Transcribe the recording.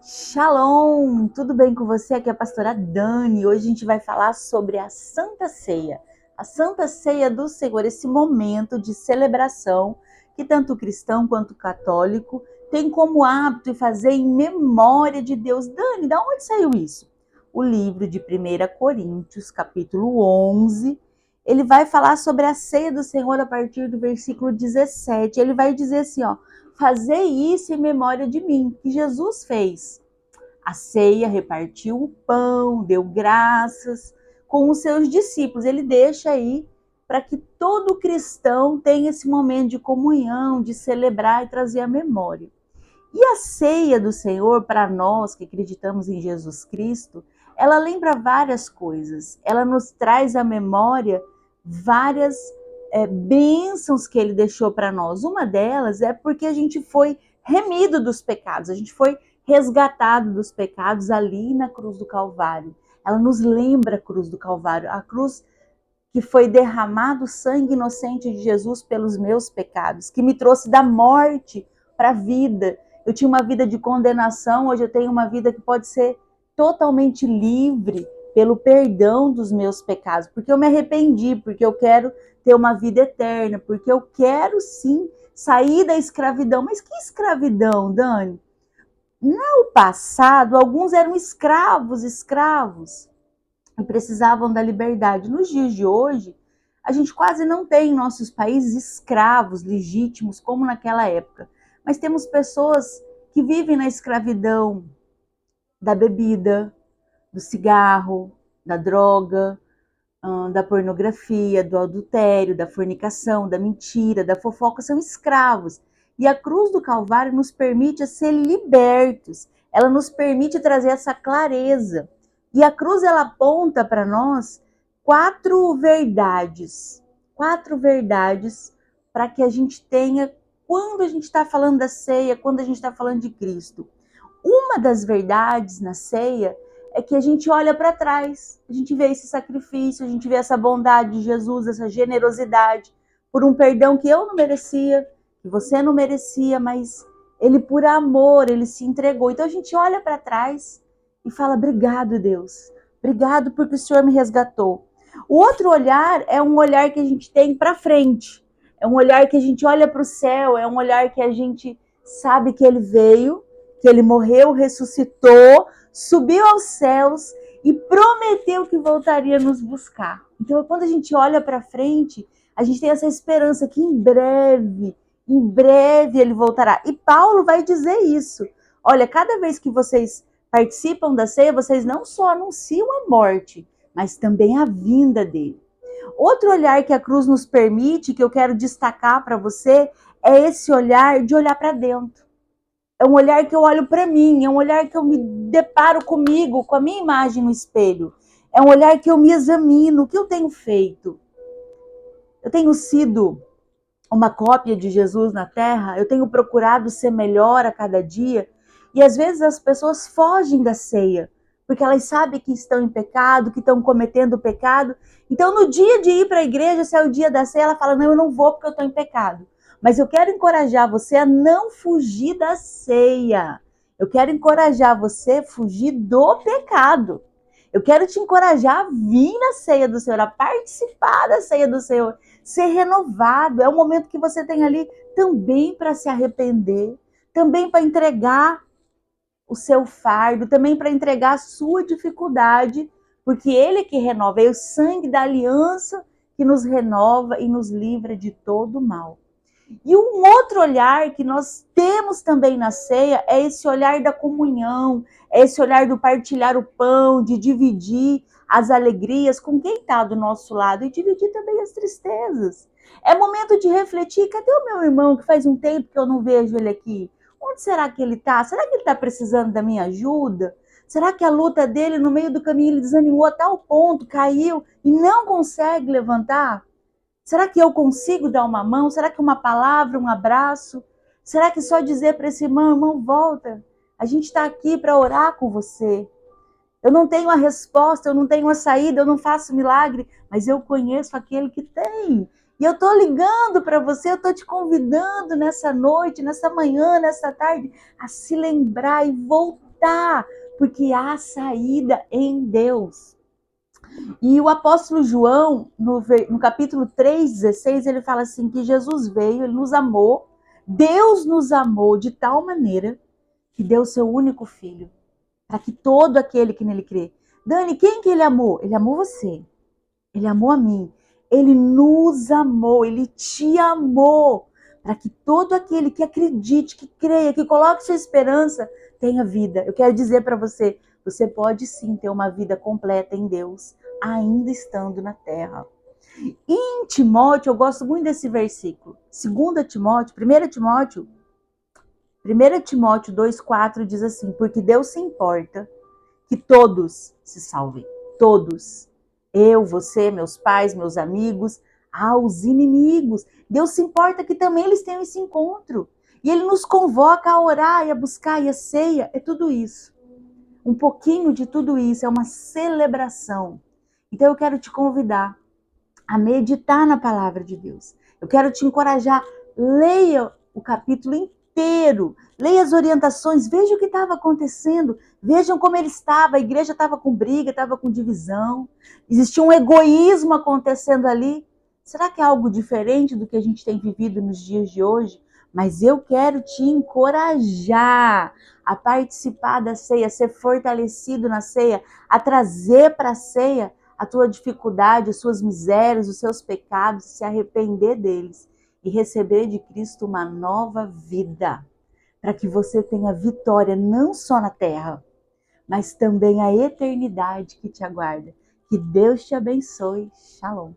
Shalom, tudo bem com você? Aqui é a pastora Dani. Hoje a gente vai falar sobre a Santa Ceia. A Santa Ceia do Senhor, esse momento de celebração que tanto o cristão quanto o católico tem como hábito fazer em memória de Deus. Dani, da onde saiu isso? O livro de 1 Coríntios, capítulo 11, ele vai falar sobre a ceia do Senhor a partir do versículo 17. Ele vai dizer assim, ó: fazei isso em memória de mim, que Jesus fez. A ceia, repartiu o pão, deu graças com os seus discípulos. Ele deixa aí para que todo cristão tenha esse momento de comunhão, de celebrar e trazer a memória. E a ceia do Senhor, para nós que acreditamos em Jesus Cristo, ela lembra várias coisas. Ela nos traz à memória várias bênçãos que ele deixou para nós. Uma delas é porque a gente foi remido dos pecados, a gente foi resgatado dos pecados ali na cruz do Calvário. Ela nos lembra a cruz do Calvário, a cruz que foi derramado o sangue inocente de Jesus pelos meus pecados, que me trouxe da morte para a vida. Eu tinha uma vida de condenação, hoje eu tenho uma vida que pode ser totalmente livre pelo perdão dos meus pecados, porque eu me arrependi, porque eu quero ter uma vida eterna, porque eu quero sim sair da escravidão. Mas que escravidão, Dani? No passado, alguns eram escravos e precisavam da liberdade. Nos dias de hoje, a gente quase não tem em nossos países escravos legítimos como naquela época. Mas temos pessoas que vivem na escravidão da bebida, do cigarro, da droga, da pornografia, do adultério, da fornicação, da mentira, da fofoca. São escravos. E a cruz do Calvário nos permite ser libertos. Ela nos permite trazer essa clareza. E a cruz, ela aponta para nós quatro verdades para que a gente tenha quando a gente está falando da ceia, quando a gente está falando de Cristo. Uma das verdades na ceia é que a gente olha para trás, a gente vê esse sacrifício, a gente vê essa bondade de Jesus, essa generosidade, por um perdão que eu não merecia, que você não merecia, mas ele por amor, ele se entregou. Então a gente olha para trás e fala: obrigado, Deus, obrigado porque o Senhor me resgatou. O outro olhar é um olhar que a gente tem para frente, é um olhar que a gente olha para o céu, é um olhar que a gente sabe que ele veio, que ele morreu, ressuscitou, subiu aos céus e prometeu que voltaria nos buscar. Então, quando a gente olha para frente, a gente tem essa esperança que em breve ele voltará. E Paulo vai dizer isso. Olha, cada vez que vocês participam da ceia, vocês não só anunciam a morte, mas também a vinda dele. Outro olhar que a cruz nos permite, que eu quero destacar para você, é esse olhar de olhar para dentro. É um olhar que eu olho para mim, é um olhar que eu me deparo comigo, com a minha imagem no espelho. É um olhar que eu me examino, o que eu tenho feito? Eu tenho sido uma cópia de Jesus na Terra? Eu tenho procurado ser melhor a cada dia? E às vezes as pessoas fogem da ceia, porque elas sabem que estão em pecado, que estão cometendo pecado. Então no dia de ir para a igreja, se é o dia da ceia, ela fala: não, eu não vou porque eu estou em pecado. Mas eu quero encorajar você a não fugir da ceia. Eu quero encorajar você a fugir do pecado. Eu quero te encorajar a vir na ceia do Senhor, a participar da ceia do Senhor, ser renovado. É um momento que você tem ali também para se arrepender, também para entregar o seu fardo, também para entregar a sua dificuldade, porque ele que renova, é o sangue da aliança que nos renova e nos livra de todo mal. E um outro olhar que nós temos também na ceia é esse olhar da comunhão, é esse olhar do partilhar o pão, de dividir as alegrias com quem está do nosso lado e dividir também as tristezas. É momento de refletir: cadê o meu irmão que faz um tempo que eu não vejo ele aqui? Onde será que ele está? Será que ele está precisando da minha ajuda? Será que a luta dele no meio do caminho ele desanimou a tal ponto, caiu e não consegue levantar? Será que eu consigo dar uma mão? Será que uma palavra, um abraço? Será que só dizer para esse irmão: irmão, volta, a gente está aqui para orar com você. Eu não tenho a resposta, eu não tenho a saída, eu não faço milagre, mas eu conheço aquele que tem. E eu estou ligando para você, eu estou te convidando nessa noite, nessa manhã, nessa tarde, a se lembrar e voltar voltar, porque há saída em Deus. E o apóstolo João, no capítulo 3,16, ele fala assim, que Jesus veio, ele nos amou, Deus nos amou de tal maneira que deu o seu único filho, para que todo aquele que nele crê. Dani, quem que ele amou? Ele amou você, ele amou a mim, ele nos amou, ele te amou, para que todo aquele que acredite, que creia, que coloque sua esperança, tenha vida. Eu quero dizer para você, você pode sim ter uma vida completa em Deus, ainda estando na terra. E em Timóteo, eu gosto muito desse versículo. 2 Timóteo, 1 Timóteo 2,4 diz assim, porque Deus se importa que todos se salvem. Todos. Eu, você, meus pais, meus amigos, aos inimigos. Deus se importa que também eles tenham esse encontro. E Ele nos convoca a orar e a buscar, e a ceia é tudo isso. Um pouquinho de tudo isso, é uma celebração. Então eu quero te convidar a meditar na palavra de Deus. Eu quero te encorajar, leia o capítulo inteiro, leia as orientações, veja o que estava acontecendo, vejam como ele estava, a igreja estava com briga, estava com divisão, existia um egoísmo acontecendo ali. Será que é algo diferente do que a gente tem vivido nos dias de hoje? Mas eu quero te encorajar a participar da ceia, a ser fortalecido na ceia, a trazer para a ceia a tua dificuldade, as suas misérias, os seus pecados, se arrepender deles e receber de Cristo uma nova vida, para que você tenha vitória não só na terra, mas também a eternidade que te aguarda. Que Deus te abençoe. Shalom.